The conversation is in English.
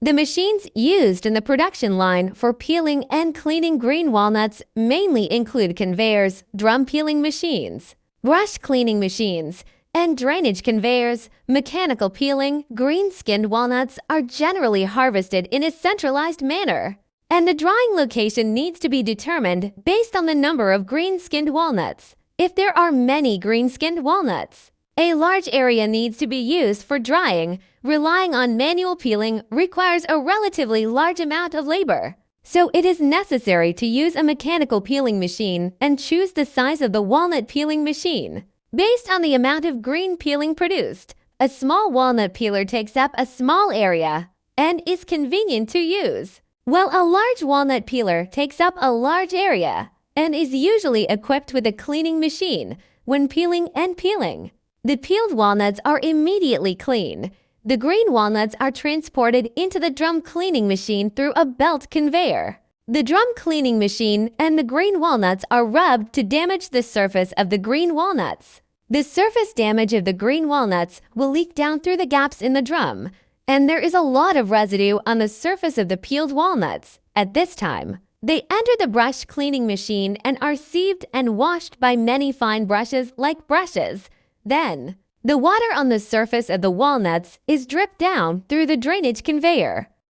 The machines used in the production line for peeling and cleaning green walnuts mainly include conveyors, drum peeling machines, brush cleaning machines, and drainage conveyors. Mechanical peeling green-skinned walnuts are generally harvested in a centralized manner, and the drying location needs to be determined based on the number of green-skinned walnuts. If there are many green-skinned walnuts, a large area needs to be used for drying. Relying on manual peeling requires a relatively large amount of labor, so it is necessary to use a mechanical peeling machine and choose the size of the walnut peeling machine based on the amount of green peeling produced. A small walnut peeler takes up a small area and is convenient to use, while a large walnut peeler takes up a large area and is usually equipped with a cleaning machine when peeling and peeling. The peeled walnuts are immediately cleaned. The green walnuts are transported into the drum cleaning machine through a belt conveyor. The drum cleaning machine and the green walnuts are rubbed to damage the surface of the green walnuts. The surface damage of the green walnuts will leak down through the gaps in the drum, and there is a lot of residue on the surface of the peeled walnuts. At this time, they enter the brush cleaning machine and are sieved and washed by many fine brushes like brushes. Then, the water on the surface of the walnuts is dripped down through the drainage conveyor.